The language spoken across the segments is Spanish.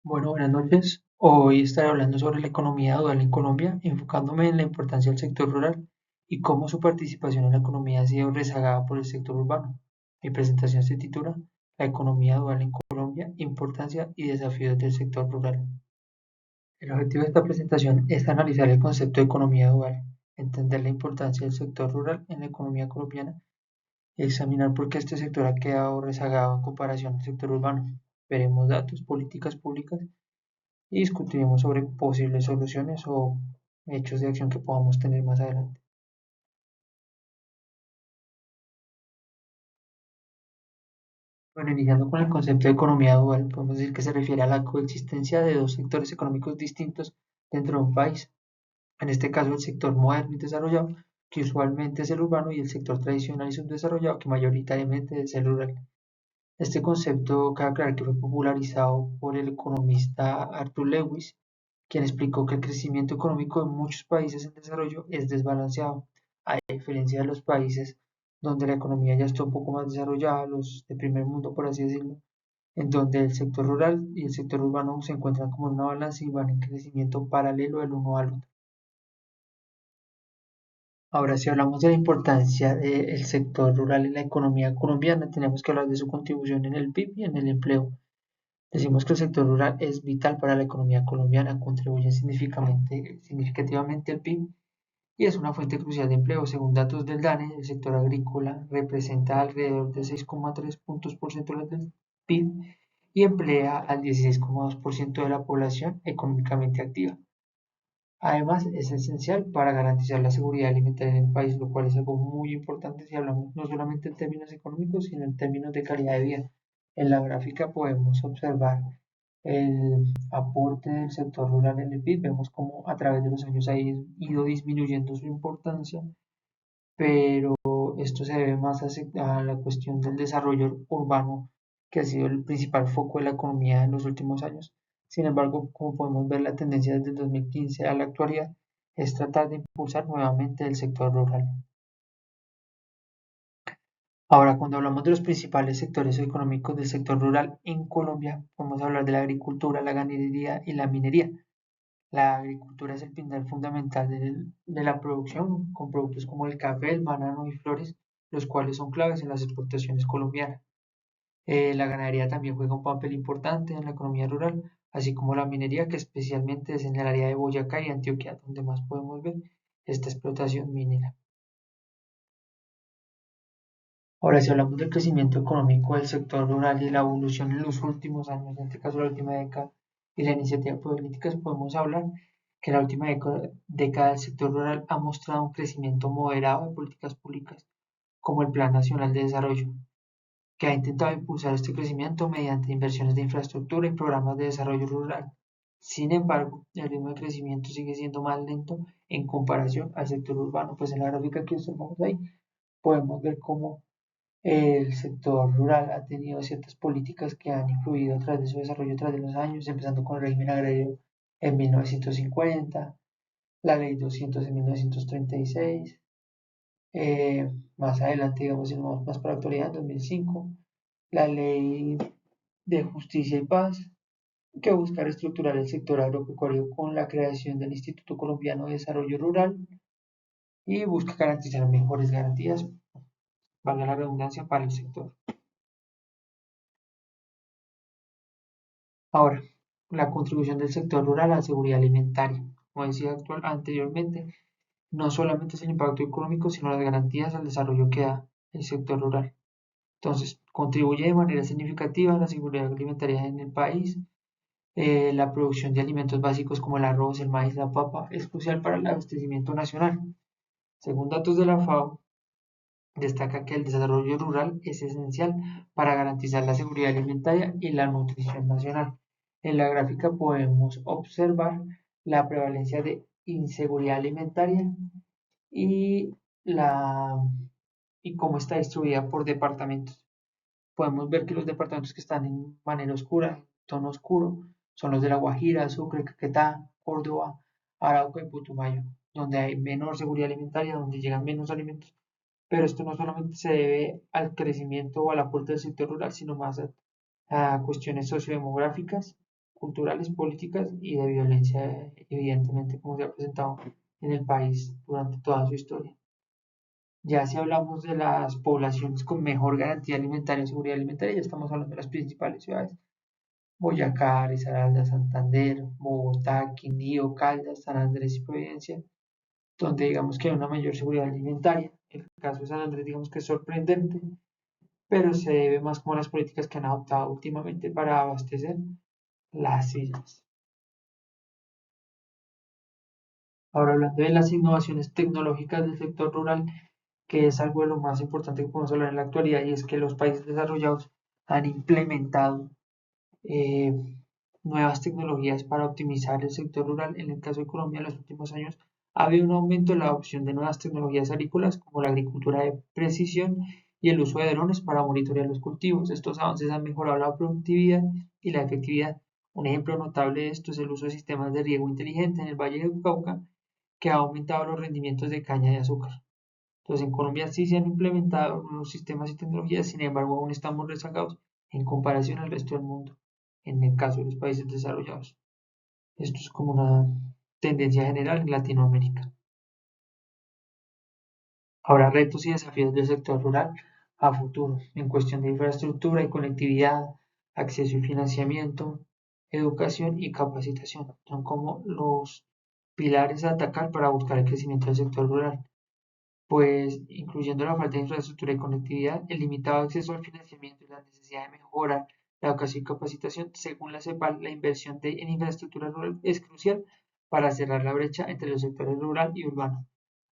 Bueno, buenas noches. Hoy estaré hablando sobre la economía dual en Colombia, enfocándome en la importancia del sector rural y cómo su participación en la economía ha sido rezagada por el sector urbano. Mi presentación se titula La economía dual en Colombia, importancia y desafíos del sector rural. El objetivo de esta presentación es analizar el concepto de economía dual, entender la importancia del sector rural en la economía colombiana y examinar por qué este sector ha quedado rezagado en comparación al sector urbano. Veremos datos, políticas públicas y discutiremos sobre posibles soluciones o hechos de acción que podamos tener más adelante. Bueno, iniciando con el concepto de economía dual, podemos decir que se refiere a la coexistencia de dos sectores económicos distintos dentro de un país. En este caso, el sector moderno y desarrollado, que usualmente es el urbano, y el sector tradicional y subdesarrollado, que mayoritariamente es el rural. Este concepto cabe aclarar que fue popularizado por el economista Arthur Lewis, quien explicó que el crecimiento económico de muchos países en desarrollo es desbalanceado, a diferencia de los países donde la economía ya está un poco más desarrollada, los de primer mundo, por así decirlo, en donde el sector rural y el sector urbano se encuentran como en una balanza y van en crecimiento paralelo el uno al otro. Ahora, si hablamos de la importancia del sector rural en la economía colombiana, tenemos que hablar de su contribución en el PIB y en el empleo. Decimos que el sector rural es vital para la economía colombiana, contribuye significativamente al PIB y es una fuente crucial de empleo. Según datos del DANE, el sector agrícola representa alrededor de 6,3 puntos porcentuales del PIB y emplea al 16,2% de la población económicamente activa. Además, es esencial para garantizar la seguridad alimentaria en el país, lo cual es algo muy importante si hablamos no solamente en términos económicos, sino en términos de calidad de vida. En la gráfica podemos observar el aporte del sector rural en el PIB. Vemos cómo a través de los años ha ido disminuyendo su importancia, pero esto se debe más a la cuestión del desarrollo urbano, que ha sido el principal foco de la economía en los últimos años. Sin embargo, como podemos ver, la tendencia desde el 2015 a la actualidad es tratar de impulsar nuevamente el sector rural. Ahora, cuando hablamos de los principales sectores económicos del sector rural en Colombia, podemos hablar de la agricultura, la ganadería y la minería. La agricultura es el pilar fundamental de la producción, con productos como el café, el banano y flores, los cuales son claves en las exportaciones colombianas. La ganadería también juega un papel importante en la economía rural, así como la minería, que especialmente es en el área de Boyacá y Antioquia, donde más podemos ver esta explotación minera. Ahora, si hablamos del crecimiento económico del sector rural y la evolución en los últimos años, en este caso la última década, y la iniciativa políticas, podemos hablar que en la última década el sector rural ha mostrado un crecimiento moderado de políticas públicas, como el Plan Nacional de Desarrollo, que ha intentado impulsar este crecimiento mediante inversiones de infraestructura y programas de desarrollo rural. Sin embargo, el ritmo de crecimiento sigue siendo más lento en comparación al sector urbano, pues en la gráfica que observamos ahí podemos ver cómo el sector rural ha tenido ciertas políticas que han influido a través de su desarrollo a través de los años, empezando con el régimen agrario en 1950, la ley 200 en 1936, más adelante, digamos, si nos más para la actualidad, en 2005, la ley de justicia y paz, que busca reestructurar el sector agropecuario con la creación del Instituto Colombiano de Desarrollo Rural y busca garantizar mejores garantías, valga la redundancia, para el sector. Ahora, la contribución del sector rural a la seguridad alimentaria. Como decía anteriormente, no solamente es el impacto económico, sino las garantías al desarrollo que da el sector rural. Entonces, contribuye de manera significativa a la seguridad alimentaria en el país. La producción de alimentos básicos como el arroz, el maíz, la papa es crucial para el abastecimiento nacional. Según datos de la FAO, destaca que el desarrollo rural es esencial para garantizar la seguridad alimentaria y la nutrición nacional. En la gráfica podemos observar la prevalencia de inseguridad alimentaria y, la, y cómo está distribuida por departamentos. Podemos ver que los departamentos que están en manera oscura, tono oscuro, son los de La Guajira, Sucre, Caquetá, Córdoba, Arauca y Putumayo, donde hay menor seguridad alimentaria, donde llegan menos alimentos, pero esto no solamente se debe al crecimiento o al aporte del sector rural, sino más a cuestiones sociodemográficas culturales, políticas y de violencia, evidentemente, como se ha presentado en el país durante toda su historia. Ya si hablamos de las poblaciones con mejor garantía alimentaria y seguridad alimentaria, ya estamos hablando de las principales ciudades: Boyacá, Risaralda, Santander, Bogotá, Quindío, Caldas, San Andrés y Providencia, donde digamos que hay una mayor seguridad alimentaria. El caso de San Andrés digamos que es sorprendente, pero se debe más como a las políticas que han adoptado últimamente para abastecer las islas. Ahora, hablando de las innovaciones tecnológicas del sector rural, que es algo de lo más importante que podemos hablar en la actualidad, y es que los países desarrollados han implementado eh, nuevas tecnologías para optimizar el sector rural. En el caso de Colombia, en los últimos años ha habido un aumento en la adopción de nuevas tecnologías agrícolas como la agricultura de precisión y el uso de drones para monitorear los cultivos. Estos avances han mejorado la productividad y la efectividad. Un ejemplo notable de esto es el uso de sistemas de riego inteligente en el Valle del Cauca, que ha aumentado los rendimientos de caña de azúcar. Entonces, en Colombia sí se han implementado nuevos sistemas y tecnologías, sin embargo, aún estamos rezagados en comparación al resto del mundo, en el caso de los países desarrollados. Esto es como una tendencia general en Latinoamérica. Ahora, retos y desafíos del sector rural a futuro, en cuestión de infraestructura y conectividad, acceso y financiamiento, educación y capacitación. Son como los pilares a atacar para buscar el crecimiento del sector rural, pues incluyendo la falta de infraestructura y conectividad, el limitado acceso al financiamiento y la necesidad de mejorar la educación y capacitación. Según la CEPAL, la inversión en infraestructura rural es crucial para cerrar la brecha entre los sectores rural y urbano.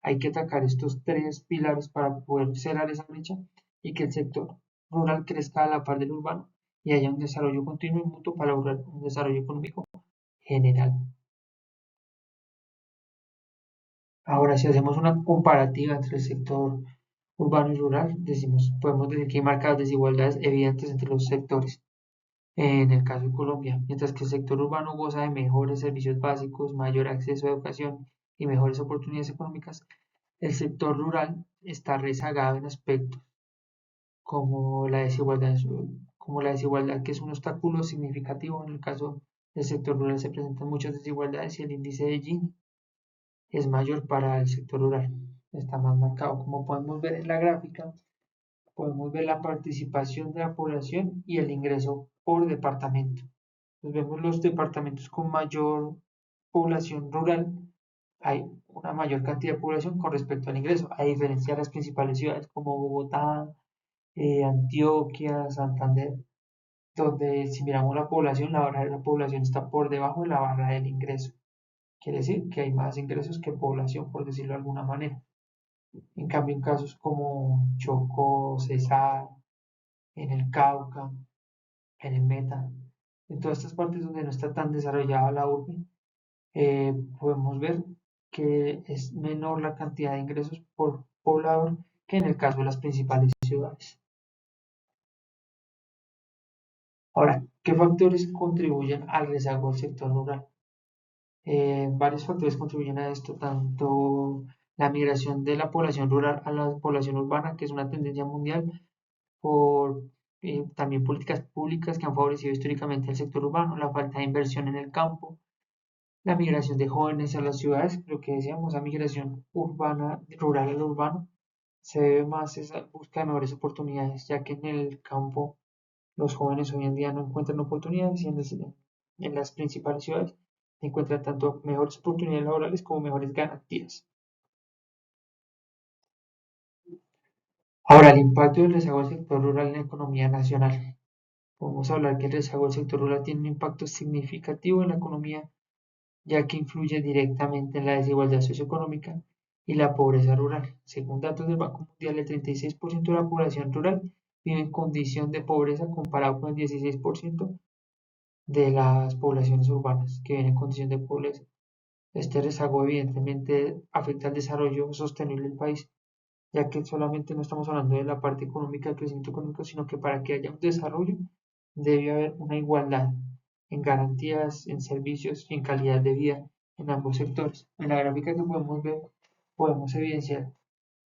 Hay que atacar estos tres pilares para poder cerrar esa brecha y que el sector rural crezca a la par del urbano y haya un desarrollo continuo y mutuo para lograr un desarrollo económico general. Ahora, si hacemos una comparativa entre el sector urbano y rural, podemos decir que hay marcadas desigualdades evidentes entre los sectores. En el caso de Colombia, mientras que el sector urbano goza de mejores servicios básicos, mayor acceso a educación y mejores oportunidades económicas, el sector rural está rezagado en aspectos como la desigualdad, que es un obstáculo significativo. En el caso del sector rural se presentan muchas desigualdades y el índice de Gini es mayor para el sector rural. Está más marcado. Como podemos ver en la gráfica, podemos ver la participación de la población y el ingreso por departamento. Entonces vemos los departamentos con mayor población rural, hay una mayor cantidad de población con respecto al ingreso, a diferencia de las principales ciudades como Bogotá, Antioquia, Santander, donde si miramos la población, la barra de la población está por debajo de la barra del ingreso. Quiere decir que hay más ingresos que población, por decirlo de alguna manera. En cambio, en casos como Chocó, Cesar, en el Cauca, en el Meta, en todas estas partes donde no está tan desarrollada la urbe, podemos ver que es menor la cantidad de ingresos por poblador que en el caso de las principales ciudades. Ahora, ¿qué factores contribuyen al rezago del sector rural? Varios factores contribuyen a esto, tanto la migración de la población rural a la población urbana, que es una tendencia mundial, por también políticas públicas que han favorecido históricamente el sector urbano, la falta de inversión en el campo, la migración de jóvenes a las ciudades, lo que decíamos, la migración urbana, rural al urbano, se debe más a esa búsqueda de mejores oportunidades, ya que en el campo los jóvenes hoy en día no encuentran oportunidades y en las principales ciudades encuentran tanto mejores oportunidades laborales como mejores garantías. Ahora, el impacto del rezago del sector rural en la economía nacional. Podemos hablar que el rezago del sector rural tiene un impacto significativo en la economía, ya que influye directamente en la desigualdad socioeconómica y la pobreza rural. Según datos del Banco Mundial, el 36% de la población rural vive en condición de pobreza comparado con el 16% de las poblaciones urbanas que viven en condición de pobreza. Este rezago evidentemente afecta al desarrollo sostenible del país, ya que solamente no estamos hablando de la parte económica, del crecimiento económico, sino que para que haya un desarrollo debe haber una igualdad en garantías, en servicios y en calidad de vida en ambos sectores. En la gráfica que podemos ver, podemos evidenciar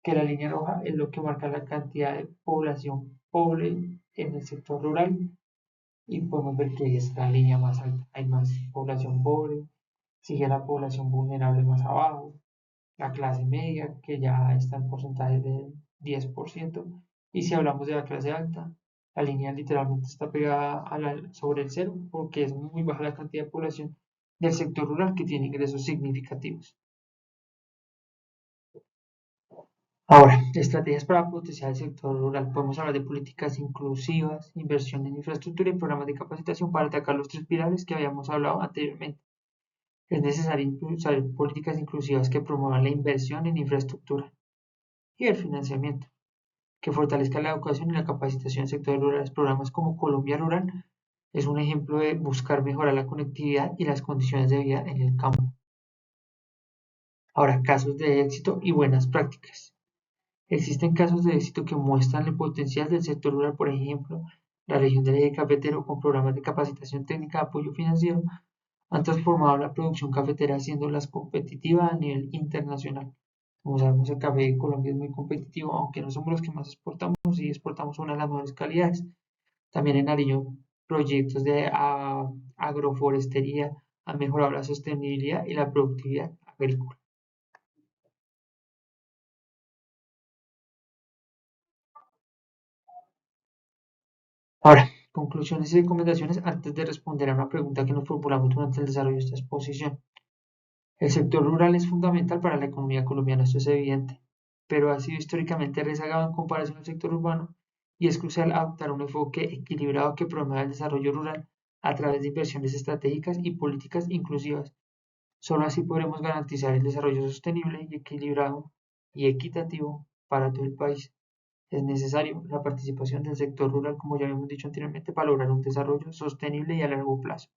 que la línea roja es lo que marca la cantidad de población pobre en el sector rural y podemos ver que ahí es la línea más alta. Hay población pobre, sigue la población vulnerable más abajo, la clase media, que ya está en porcentaje del 10%, y si hablamos de la clase alta, la línea literalmente está pegada sobre el cero, porque es muy baja la cantidad de población del sector rural que tiene ingresos significativos. Ahora, estrategias para potenciar el sector rural. Podemos hablar de políticas inclusivas, inversión en infraestructura y programas de capacitación para atacar los tres pilares que habíamos hablado anteriormente. Es necesario impulsar políticas inclusivas que promuevan la inversión en infraestructura y el financiamiento, que fortalezcan la educación y la capacitación en sectores rurales. Programas como Colombia Rural es un ejemplo de buscar mejorar la conectividad y las condiciones de vida en el campo. Ahora, casos de éxito y buenas prácticas. Existen casos de éxito que muestran el potencial del sector rural, por ejemplo, la región del eje cafetero con programas de capacitación técnica de apoyo financiero han transformado la producción cafetera haciéndolas competitiva a nivel internacional. Como sabemos, el café de Colombia es muy competitivo, aunque no somos los que más exportamos y exportamos una de las mejores calidades. También en Nariño, proyectos de agroforestería han mejorado la sostenibilidad y la productividad agrícola. Ahora, conclusiones y recomendaciones antes de responder a una pregunta que nos formulamos durante el desarrollo de esta exposición. El sector rural es fundamental para la economía colombiana, esto es evidente, pero ha sido históricamente rezagado en comparación al sector urbano y es crucial adoptar un enfoque equilibrado que promueva el desarrollo rural a través de inversiones estratégicas y políticas inclusivas. Solo así podremos garantizar el desarrollo sostenible y equilibrado y equitativo para todo el país. Es necesario la participación del sector rural, como ya habíamos dicho anteriormente, para lograr un desarrollo sostenible y a largo plazo.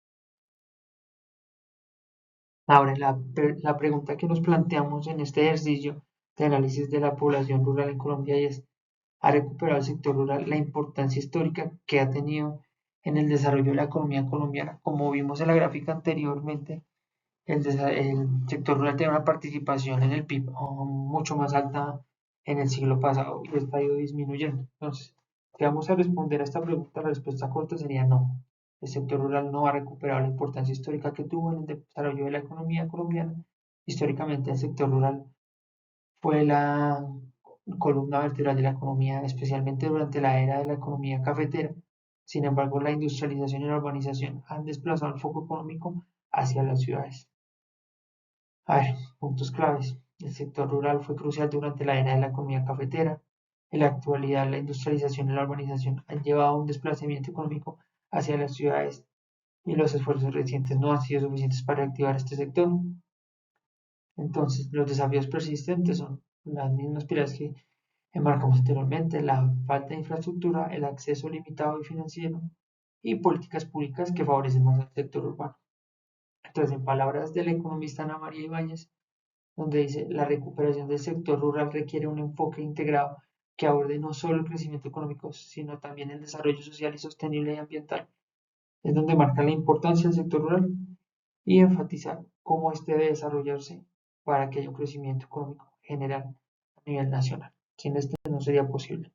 Ahora, la pregunta que nos planteamos en este ejercicio de análisis de la población rural en Colombia es, ¿ha recuperado el sector rural la importancia histórica que ha tenido en el desarrollo de la economía colombiana? Como vimos en la gráfica anteriormente, el sector rural tiene una participación en el PIB mucho más alta en el siglo pasado y está ido disminuyendo. Entonces, si vamos a responder a esta pregunta, la respuesta corta sería no. El sector rural no ha recuperado la importancia histórica que tuvo en el desarrollo de la economía colombiana. Históricamente, el sector rural fue la columna vertebral de la economía, especialmente durante la era de la economía cafetera. Sin embargo, la industrialización y la urbanización han desplazado el foco económico hacia las ciudades. A ver, puntos claves. El sector rural fue crucial durante la era de la economía cafetera. En la actualidad, la industrialización y la urbanización han llevado a un desplazamiento económico hacia las ciudades y los esfuerzos recientes no han sido suficientes para reactivar este sector. Entonces, los desafíos persistentes son las mismas pilares que enmarcamos anteriormente, la falta de infraestructura, el acceso limitado y financiero y políticas públicas que favorecen más al sector urbano. Entonces, en palabras del economista Ana María Ibáñez, donde dice la recuperación del sector rural requiere un enfoque integrado que aborde no solo el crecimiento económico, sino también el desarrollo social y sostenible y ambiental. Es donde marca la importancia del sector rural y enfatizar cómo éste debe desarrollarse para que haya un crecimiento económico general a nivel nacional. Sin este no sería posible.